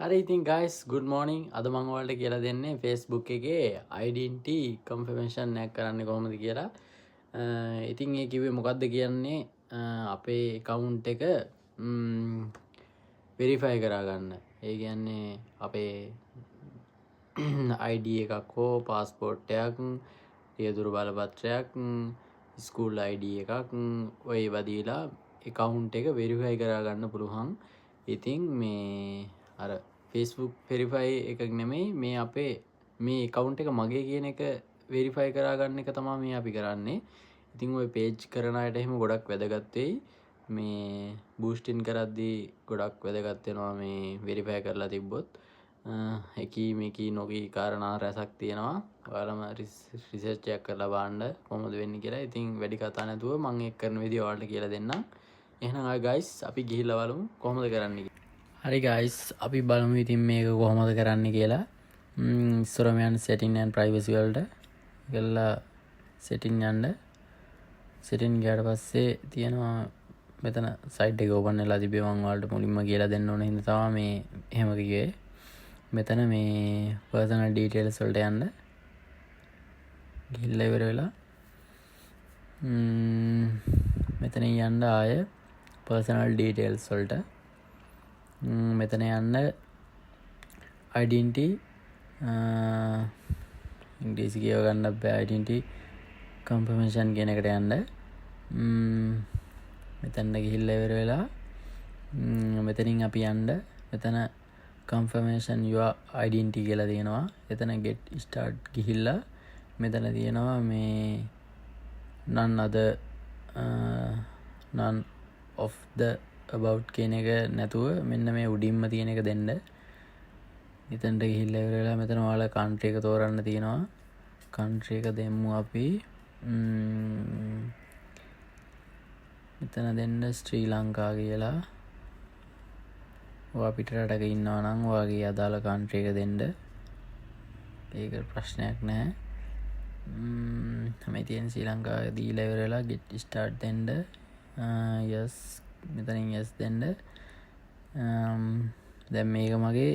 හරි ඉතින් guys good morning අද මම ඔයාලට කියලා දෙන්නේ Facebook එකේ identity confirmation එක කරන්නේ කොහොමද කියලා. ඉතින් ඒ කිව්වේ මොකද්ද කියන්නේ අපේ account එක verify කරගන්න. ඒ කියන්නේ අපේ ID එකක් හෝ passport එකක්, රියදුරු බලපත්‍රයක්, school ID එකක් ඔය ඒවා දීලා account එක verify කරගන්න පුළුවන්. ඉතින් මේ අර Facebook verify එකක් නෙමෙයි මේ අපේ මේ account එක මගේ කියන එක verify කරගන්න එක තමයි මේ අපි කරන්නේ. ඉතින් ওই page කරන අයට එහෙම ගොඩක් වැදගත් වෙයි. මේ boost in කරද්දී ගොඩක් වැදගත් වෙනවා මේ verify කරලා තිබ්බොත්. එකී මේකී නොකී කාරණා රැසක් තියෙනවා. ඔයාලම රිසර්ච් එකක් කරලා බලන්න කොහොමද වෙන්නේ කියලා. ඉතින් වැඩි කතා නැතුව මම ඒක කරන විදිය ඔයාලට කියලා දෙන්නම්. එහෙනම් ආ guys අපි ගිහිල්ලා බලමු කොහොමද කරන්නේ. හරි guys අපි බලමු ඉතින් මේක කොහොමද කරන්න කියලා. ඉස්සරම යන්න setting and privacy වලට ගිහලා setting යන්න. setting ගියාට පස්සේ තියෙනවා මෙතන site එක open වෙලා තිබේ. මම ඔයාලට මුලින්ම කියලා දෙන්න ඕන හින්දා තමයි මේ එහෙම කිව්වේ. මෙතන මේ personal details වලට යන්න. ගිහිල්ලා ඉවර වෙලා මෙතන යන්න ආය personal details වලට මෙතන යන්න identity ඉංග්‍රීසි කියව ගන්න බෑ identity confirmation කියන එකට යන්න මෙතන ගිහිල්ලා ඉවර වෙලා මෙතනින් අපි යන්න මෙතන confirmation your identity කියලා තියෙනවා. එතන get start ගිහිල්ලා මෙතන තියෙනවා මේ none of the about කියන එක නැතුව මෙන්න මේ උඩින්ම තියෙන එක දෙන්න. එතනට ගිහිල්ලා ඉවර වෙලා මෙතන ඔයාලා country එක තෝරන්න තියෙනවා. country එක දෙමු අපි මෙතන දෙන්න ශ්‍රී ලංකා කියලා. ඔයා පිට රටක ඉන්නවා නම් ඔයාගේ අදාළ country එක දෙන්න. ඒක ප්‍රශ්නයක් නැහැ. මේ තියෙන ශ්‍රී ලංකාව දීලා ඉවර වෙලා get start දෙන්න. yes මෙතනින් yes දෙන්න. දැන් මේක මගේ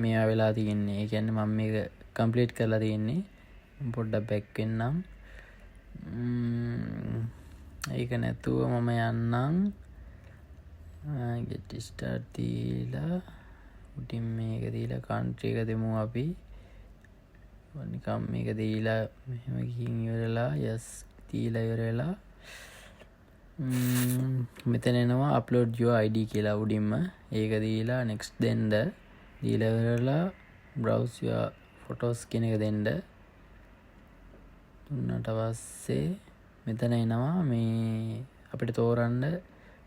මේවා වෙලා තියෙන්නේ. ඒ කියන්නේ මම මේක complete කරලා තියෙන්නේ. පොඩ්ඩක් back වෙන්නම්. ඒක නැතුව මම යන්නම් get start දීලා උඩින් මේක දීලා country එක දෙමු අපි. නිකම් මේක දීලා මෙහෙම ගිහින් ඉවරලා yes දීලා ඉවරලා මෙතන එනවා upload your ID කියලා උඩින්ම. ඒක දීලා next දෙන්න. දීලා ඉවරලා browse your photos කියන එක දෙන්න. දුන්නට පස්සේ මෙතන එනවා මේ අපිට තෝරන්න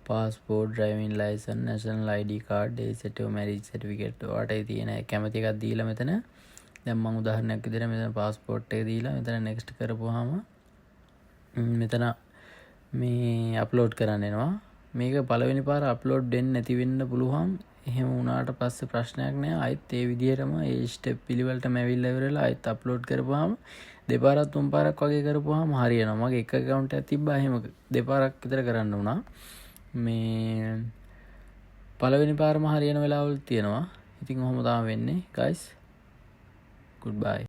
passport, driving license, national ID card, age certificate, marriage certificate ඔයාට තියෙන කැමති එකක් දීලා මෙතන දැන් මම උදාහරණයක් විදිහට මෙතන passport එක දීලා මෙතන next කරපුවාම මෙතන මේ අප්ලෝඩ් කරන්න එනවා. මේක පළවෙනි පාර අප්ලෝඩ් වෙන්නේ නැති වෙන්න පුළුවන්. එහෙම වුණාට පස්සේ ප්‍රශ්නයක් නෑ. ආයෙත් ඒ විදිහටම ඒ ස්ටෙප් පිළිවෙලටම ඇවිල්ලා ඉවරලා ආයෙත් අප්ලෝඩ් කරපුවාම දෙපාරක් තුන් පාරක් වගේ කරපුවාම හරියනවා. මගේ එක account එකක් තිබ්බා එහෙම දෙපාරක් විතර කරන්න වුණා. මේ පළවෙනි පාරම හරියන වෙලාවල් තියෙනවා. ඉතින් ඔහොම තමයි වෙන්නේ guys. goodbye.